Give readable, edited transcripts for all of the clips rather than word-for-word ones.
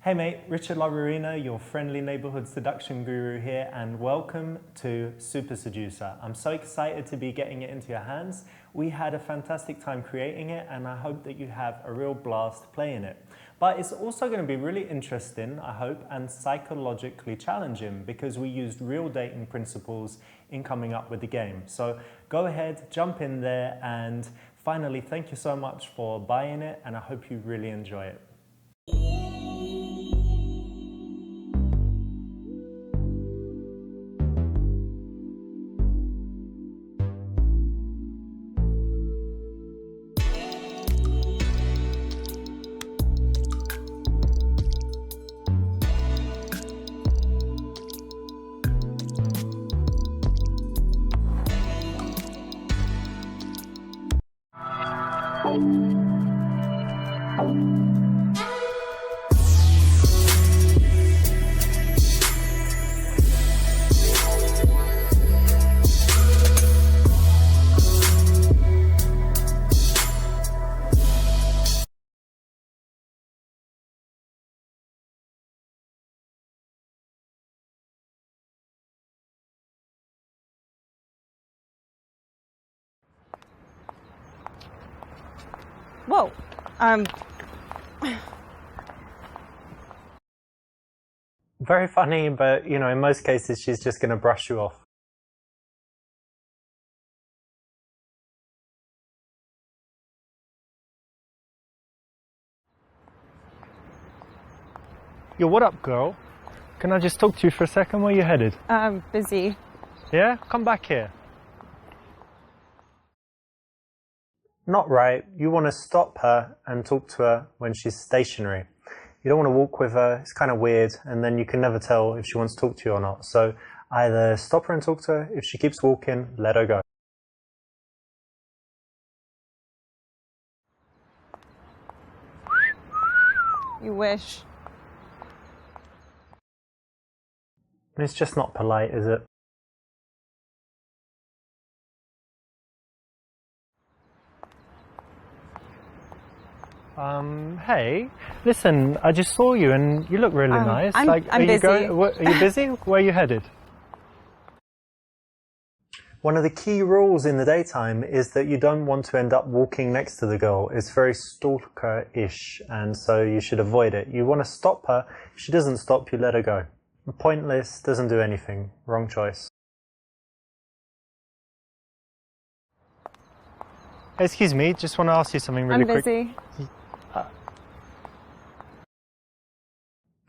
Hey mate, Richard Laurina, your friendly neighborhood seduction guru here, and welcome to Super Seducer. I'm so excited to be getting it into your hands. We had a fantastic time creating it, and I hope that you have a real blast playing it. But it's also going to be really interesting, I hope, and psychologically challenging because we used real dating principles in coming up with the game. So go ahead, jump in there, and finally, thank you so much for buying it, and I hope you really enjoy it. Whoa. Very funny, but you know, in most cases, she's just going to brush you off. Yo, what up, girl? Can I just talk to you for a second? Where you headed? I'm busy. Yeah? Come back here. Not right. You want to stop her and talk to her when she's stationary. You don't want to walk with her. It's kind of weird, and then you can never tell if she wants to talk to you or not. So either stop her and talk to her. If she keeps walking, let her go. You wish. It's just not polite, is it? Hey, listen, I just saw you and you look really nice. I'm busy. Are you busy? Where are you headed? One of the key rules in the daytime is that you don't want to end up walking next to the girl. It's very stalker-ish, and so you should avoid it. You want to stop her. If she doesn't stop, you let her go. Pointless, doesn't do anything. Wrong choice. Excuse me, just want to ask you something really quick. I'm busy.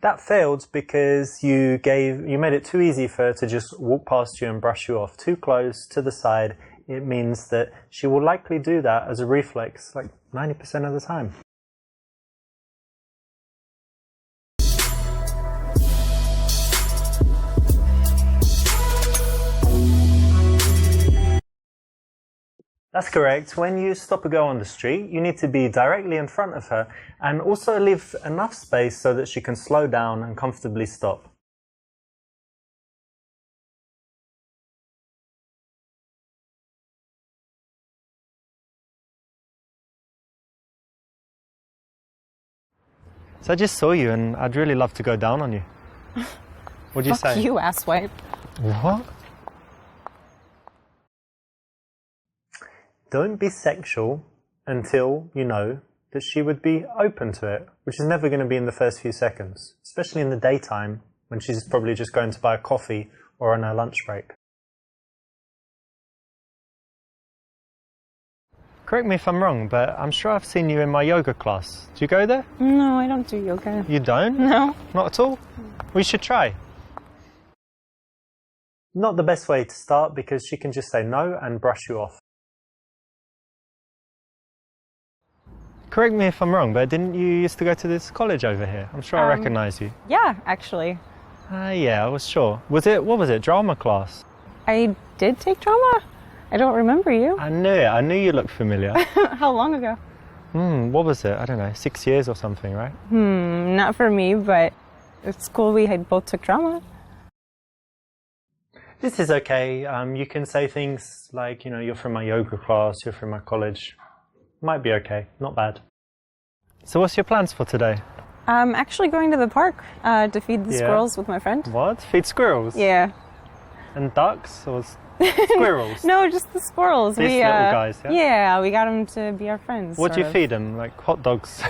That failed because you made it too easy for her to just walk past you and brush you off. Too close to the side, it means that she will likely do that as a reflex, like 90% of the time. That's correct. When you stop a girl on the street, you need to be directly in front of her and also leave enough space so that she can slow down and comfortably stop. So I just saw you and I'd really love to go down on you. What'd you say? Fuck you, asswipe. What? Don't be sexual until you know that she would be open to it, which is never going to be in the first few seconds, especially in the daytime when she's probably just going to buy a coffee or on her lunch break. Correct me if I'm wrong, but I'm sure I've seen you in my yoga class. Do you go there? No, I don't do yoga. You don't? No. Not at all? We should try. Not the best way to start because she can just say no and brush you off. Correct me if I'm wrong, but didn't you used to go to this college over here? I'm sure I recognise you. Yeah, actually. Yeah, I was sure. What was it, drama class? I did take drama? I don't remember you. I knew it. I knew you looked familiar. How long ago? What was it? I don't know, 6 years or something, right? Not for me, but it's cool we had both took drama. This is okay. You can say things like, you know, you're from my yoga class, you're from my college. Might be okay, not bad. So what's your plans for today? I'm actually going to the park to feed the squirrels with my friend. What? Feed squirrels? Yeah. And ducks or squirrels? No, just the squirrels. These little guys, yeah? Yeah, we got them to be our friends. What do you feed them? Like hot dogs?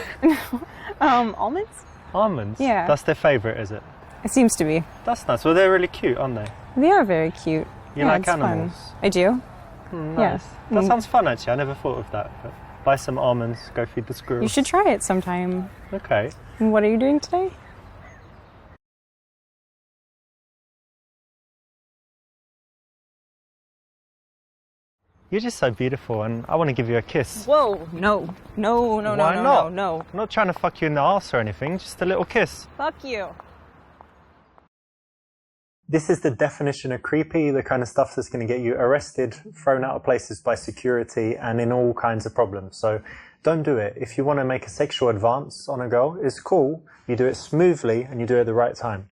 Almonds? Almonds? Yeah. That's their favourite, is it? It seems to be. That's nice. Well, they're really cute, aren't they? They are very cute. You like animals? Fun. I do. Nice. Yeah. That sounds fun, actually. I never thought of that. But buy some almonds, go feed the squirrels. You should try it sometime. Okay. And what are you doing today? You're just so beautiful, and I want to give you a kiss. Whoa, no. No, no, Why no, not? no, no. I'm not trying to fuck you in the arse or anything, just a little kiss. Fuck you. This is the definition of creepy, the kind of stuff that's going to get you arrested, thrown out of places by security, and in all kinds of problems. So don't do it. If you want to make a sexual advance on a girl, it's cool. You do it smoothly and you do it at the right time.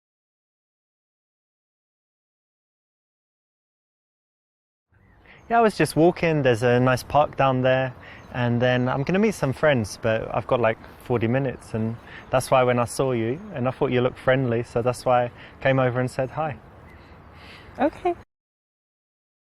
Yeah, I was just walking, there's a nice park down there, and then I'm going to meet some friends, but I've got like 40 minutes, and that's why when I saw you, and I thought you looked friendly, so that's why I came over and said hi. Okay.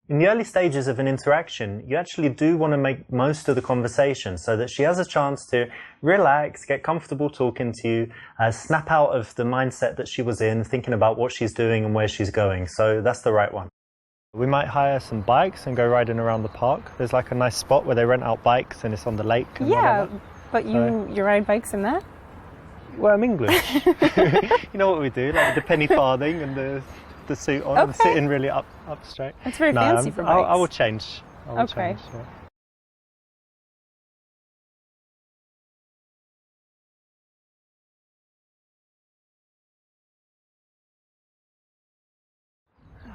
In the early stages of an interaction, you actually do want to make most of the conversation so that she has a chance to relax, get comfortable talking to you, snap out of the mindset that she was in, thinking about what she's doing and where she's going. So that's the right one. We might hire some bikes and go riding around the park. There's like a nice spot where they rent out bikes and it's on the lake and Yeah, whatever. but you ride bikes in that? Well, I'm English. You know what we do, like the penny farthing and the suit on and sitting really up straight. That's very fancy for bikes. I will change. I will change, yeah.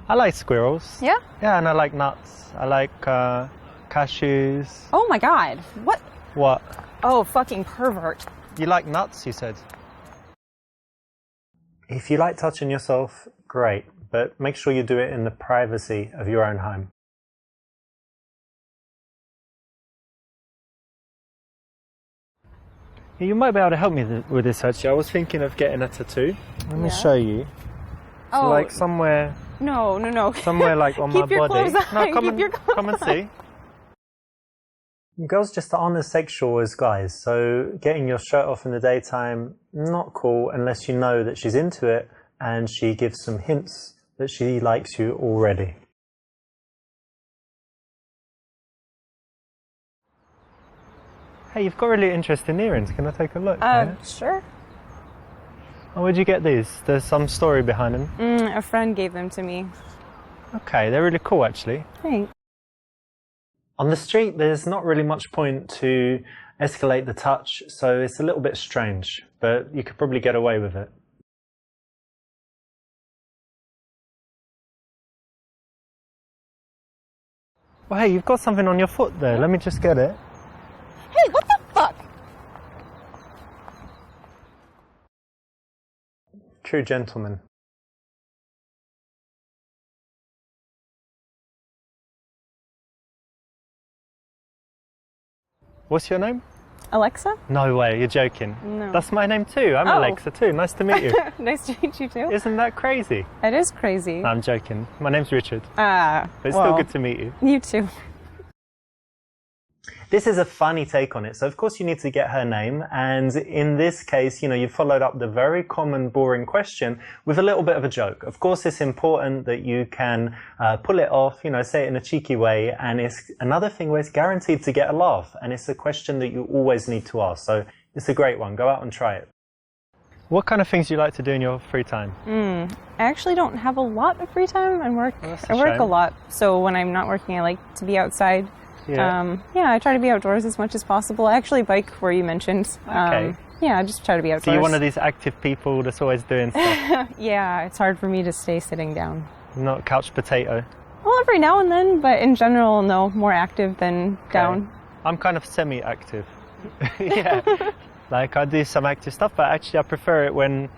I like squirrels. Yeah? Yeah, and I like nuts. I like cashews. Oh my god. What? What? Oh, fucking pervert. You like nuts, you said? If you like touching yourself, great. But make sure you do it in the privacy of your own home. You might be able to help me with this, actually. I was thinking of getting a tattoo. Let me show you. So like somewhere... No. Somewhere like on my body. Keep your clothes on. Come and see. Girls just aren't as sexual as guys, so getting your shirt off in the daytime, not cool unless you know that she's into it and she gives some hints that she likes you already. Hey, you've got really interesting earrings. Can I take a look? Sure. Oh, where'd you get these? There's some story behind them. A friend gave them to me. Okay, they're really cool, actually. Thanks. On the street, there's not really much point to escalate the touch, so it's a little bit strange, but you could probably get away with it. Well, hey, you've got something on your foot there. Let me just get it. Hey, what the fuck? True gentleman. What's your name? Alexa? No way, you're joking. No. That's my name too. I'm Alexa too. Nice to meet you. Nice to meet you too. Isn't that crazy? It is crazy. No, I'm joking. My name's Richard. But it's still good to meet you. You too. This is a funny take on it. So of course you need to get her name. And in this case, you followed up the very common, boring question with a little bit of a joke. Of course, it's important that you can pull it off, say it in a cheeky way. And it's another thing where it's guaranteed to get a laugh. And it's a question that you always need to ask. So it's a great one. Go out and try it. What kind of things do you like to do in your free time? I actually don't have a lot of free time. I work a lot. So when I'm not working, I like to be outside. Yeah. I try to be outdoors as much as possible. I actually bike where you mentioned. Okay. I just try to be outdoors. So you're one of these active people that's always doing stuff? Yeah, it's hard for me to stay sitting down. Not couch potato? Well, every now and then, but in general, no, more active than down. I'm kind of semi-active. Yeah. Like I do some active stuff, but actually I prefer it when,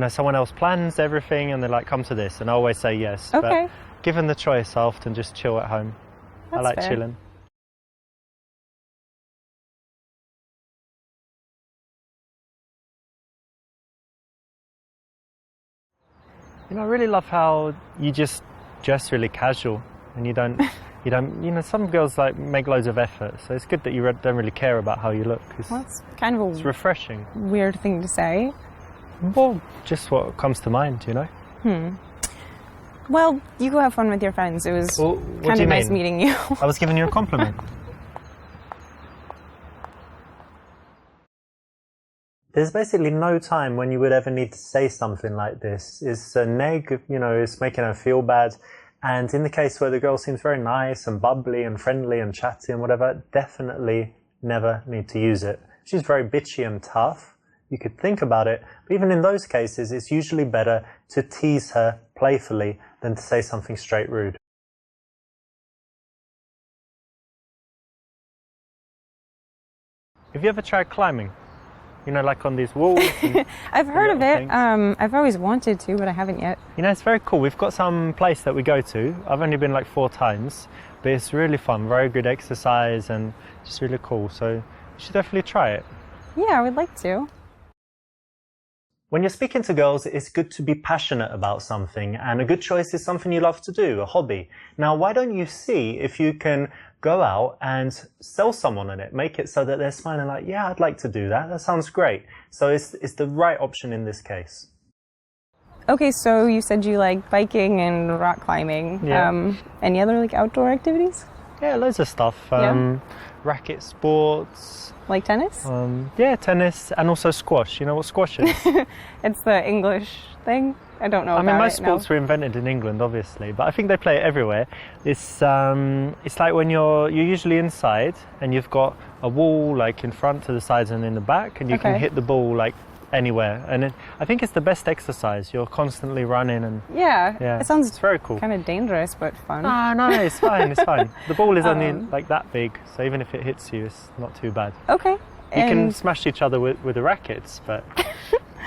someone else plans everything and they're like, come to this, and I always say yes. Okay. But given the choice, I often just chill at home. I like chilling. You know, I really love how you just dress really casual and you don't, you know, some girls like make loads of effort. So it's good that you don't really care about how you look. Well, it's kind of it's refreshing. Weird thing to say. Well, just what comes to mind, you know? Well, you go have fun with your friends. It was kind of nice meeting you. I was giving you a compliment. There's basically no time when you would ever need to say something like this. It's a neg, you know, it's making her feel bad. And in the case where the girl seems very nice and bubbly and friendly and chatty and whatever, definitely never need to use it. She's very bitchy and tough. You could think about it. But even in those cases, it's usually better to tease her playfully than to say something straight rude. Have you ever tried climbing? You know, like on these walls? I've heard of it. I've always wanted to, but I haven't yet. You know, it's very cool. We've got some place that we go to. I've only been like 4 times, but it's really fun. Very good exercise and just really cool. So you should definitely try it. Yeah, I would like to. When you're speaking to girls, it's good to be passionate about something, and a good choice is something you love to do, a hobby. Now, why don't you see if you can go out and sell someone on it, make it so that they're smiling like, yeah, I'd like to do that. That sounds great. So it's the right option in this case. Okay, so you said you like biking and rock climbing. Yeah. Any other like outdoor activities? Yeah, loads of stuff. Racket sports. Like tennis? Yeah, tennis and also squash. You know what squash is? It's the English thing. I don't know. I mean, most sports were invented in England, obviously, but I think they play it everywhere. It's like when you're usually inside and you've got a wall like in front, to the sides, and in the back, and you can hit the ball like anywhere. And I think it's the best exercise. You're constantly running and yeah. It sounds it's very cool. Kind of dangerous, but fun. No, it's fine. It's fine. The ball is only like that big, so even if it hits you, it's not too bad. Okay. You can smash each other with the rackets, but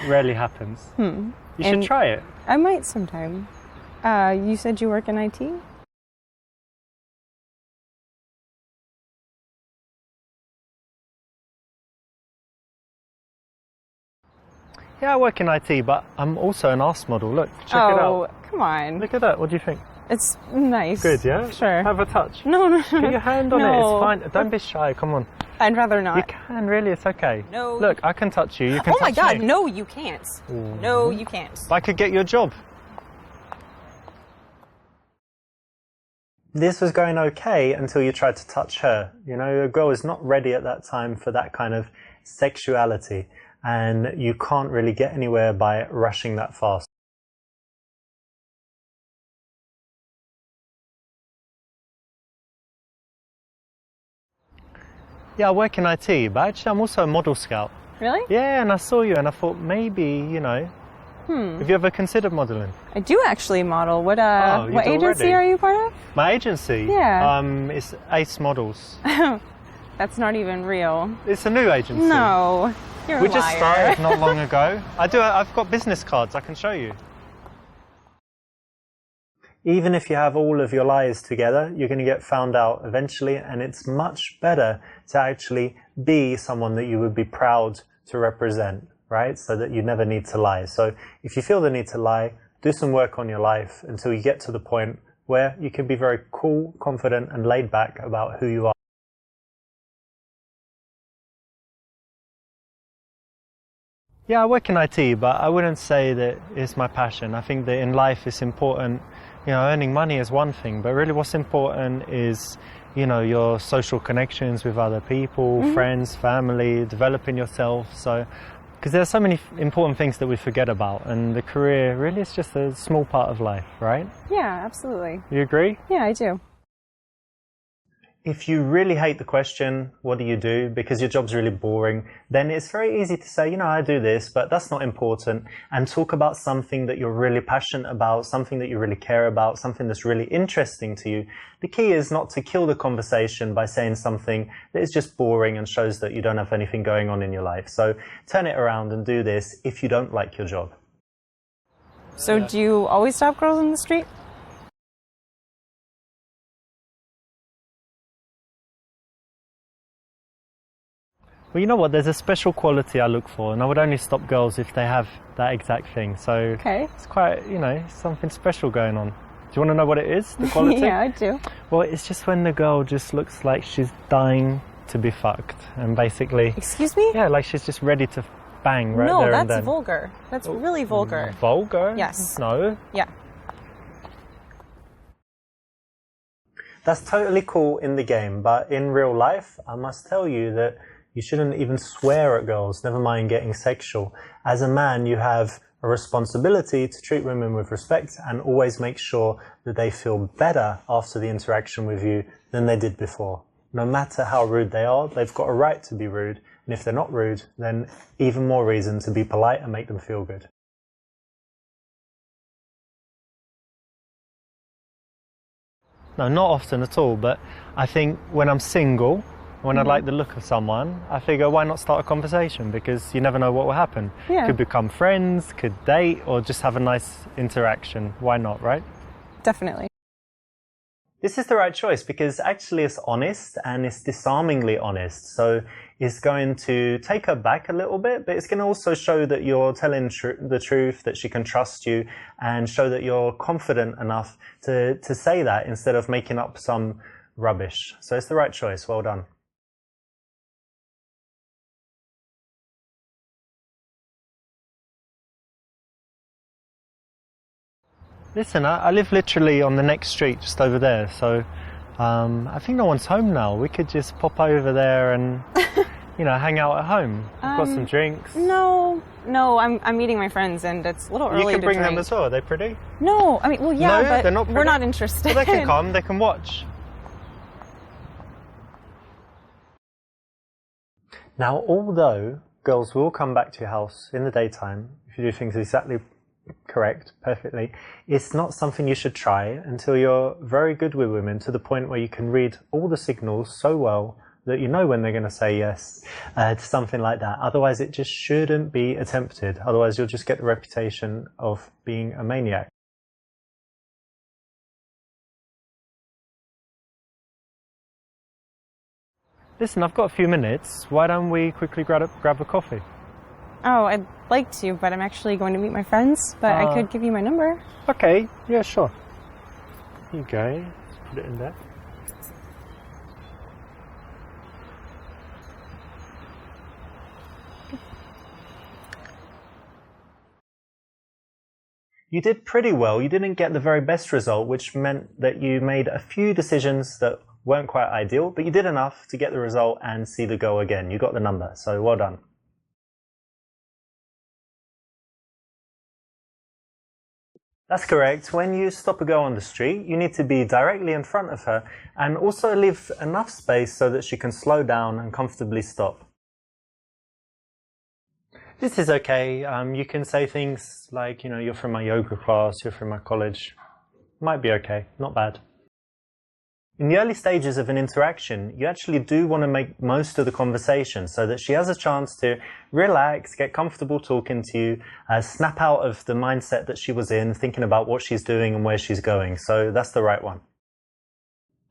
rarely happens. You should try it. I might sometime. You said you work in IT? Yeah, I work in IT, but I'm also an arse model. Look, check it out. Oh, come on. Look at that. What do you think? It's nice. Good, yeah? Sure. Have a touch. No. Put your hand on it. It's fine. Don't be shy. Come on. I'd rather not. You can, really. It's okay. No. Look, I can touch you. You can touch me. Oh my God, no, you can't. Ooh. No, you can't. But I could get you a job. This was going okay until you tried to touch her. You know, a girl is not ready at that time for that kind of sexuality, and you can't really get anywhere by rushing that fast. Yeah, I work in IT, but actually I'm also a model scout. Really? Yeah, and I saw you and I thought maybe, you know, have you ever considered modeling? I do actually model. What agency already? are you part of? My agency? Yeah. It's Ace Models. That's not even real. It's a new agency. No, you're a liar. We just started not long ago. I've got business cards, I can show you. Even if you have all of your lies together, you're going to get found out eventually, and it's much better to actually be someone that you would be proud to represent, right? So that you never need to lie. So if you feel the need to lie, do some work on your life until you get to the point where you can be very cool, confident, and laid back about who you are. Yeah, I work in IT, but I wouldn't say that it's my passion. I think that in life it's important, you know, earning money is one thing, but really what's important is, you know, your social connections with other people, friends, family, developing yourself. So, because there are so many important things that we forget about, and the career really is just a small part of life, right? Yeah, absolutely. You agree? Yeah, I do. If you really hate the question, what do you do? Because your job's really boring, then it's very easy to say, you know, I do this, but that's not important. And talk about something that you're really passionate about, something that you really care about, something that's really interesting to you. The key is not to kill the conversation by saying something that is just boring and shows that you don't have anything going on in your life. So turn it around and do this if you don't like your job. So do you always stop girls in the street? Well, you know what? There's a special quality I look for, and I would only stop girls if they have that exact thing. So okay. It's quite, you know, something special going on. Do you want to know what it is, the quality? Yeah, I do. Well, it's just when the girl just looks like she's dying to be fucked, and basically... Excuse me? Yeah, like she's just ready to bang right there and then. No, that's vulgar. That's really vulgar. Vulgar? Yes. No? Yeah. That's totally cool in the game, but in real life, I must tell you that you shouldn't even swear at girls, never mind getting sexual. As a man, you have a responsibility to treat women with respect and always make sure that they feel better after the interaction with you than they did before. No matter how rude they are, they've got a right to be rude, and if they're not rude, then even more reason to be polite and make them feel good. No, not often at all, but I think when I'm single, when I like the look of someone, I figure why not start a conversation, because you never know what will happen. Yeah. Could become friends, could date, or just have a nice interaction. Why not, right? Definitely. This is the right choice because actually it's honest and it's disarmingly honest. So it's going to take her back a little bit, but it's going to also show that you're telling the truth, that she can trust you, and show that you're confident enough to say that instead of making up some rubbish. So it's the right choice. Well done. Listen, I live literally on the next street, just over there, so I think no one's home now. We could just pop over there and, you know, hang out at home. We've got some drinks. No, I'm meeting my friends and it's a little early to drink. You can bring them as well. Are they pretty? No, I mean, well, yeah, No, but they're not pretty? we're not interested. Well, they can come, they can watch. Now, although girls will come back to your house in the daytime, if you do things exactly correct, perfectly, it's not something you should try until you're very good with women, to the point where you can read all the signals so well that you know when they're going to say yes to something like that. Otherwise, it just shouldn't be attempted. Otherwise, you'll just get the reputation of being a maniac. Listen, I've got a few minutes. Why don't we quickly grab a coffee? Oh, I'd like to, but I'm actually going to meet my friends, but I could give you my number. Okay, yeah, sure. Here you go. Let's put it in there. You did pretty well. You didn't get the very best result, which meant that you made a few decisions that weren't quite ideal, but you did enough to get the result and see the goal again. You got the number, so well done. That's correct. When you stop a girl on the street, you need to be directly in front of her and also leave enough space so that she can slow down and comfortably stop. This is okay. You can say things like, you know, you're from my yoga class, you're from my college. Might be okay, not bad. In the early stages of an interaction, you actually do want to make most of the conversation so that she has a chance to relax, get comfortable talking to you, snap out of the mindset that she was in, thinking about what she's doing and where she's going. So that's the right one.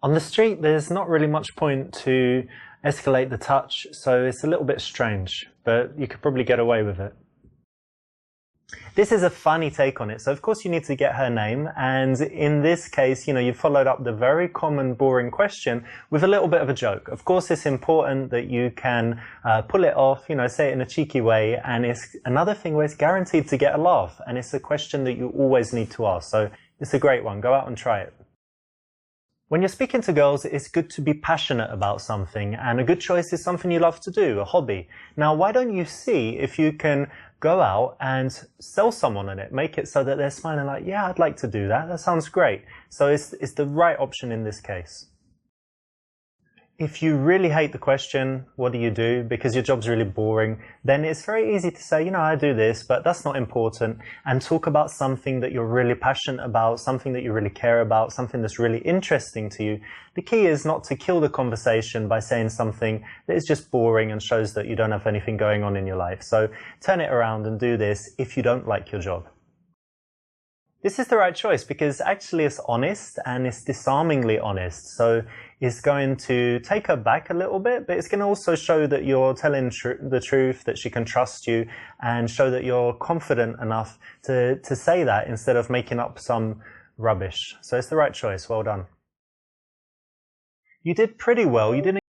On the street, there's not really much point to escalate the touch, so it's a little bit strange, but you could probably get away with it. This is a funny take on it. So of course you need to get her name, and in this case, you know, you followed up the very common boring question with a little bit of a joke. Of course it's important that you can pull it off, you know, say it in a cheeky way, and it's another thing where it's guaranteed to get a laugh, and it's a question that you always need to ask. So it's a great one. Go out and try it. When you're speaking to girls, it's good to be passionate about something, and a good choice is something you love to do, a hobby. Now, why don't you see if you can go out and sell someone on it, make it so that they're smiling like, yeah, I'd like to do that. That sounds great. So it's the right option in this case. If you really hate the question, what do you do? Because your job's really boring, then it's very easy to say, you know, I do this, but that's not important, and talk about something that you're really passionate about, something that you really care about, something that's really interesting to you. The key is not to kill the conversation by saying something that is just boring and shows that you don't have anything going on in your life. So turn it around and do this if you don't like your job. This is the right choice because actually it's honest and it's disarmingly honest. So is going to take her back a little bit, but it's going to also show that you're telling the truth, that she can trust you, and show that you're confident enough to say that instead of making up some rubbish. So it's the right choice. Well done. You did pretty well. You didn't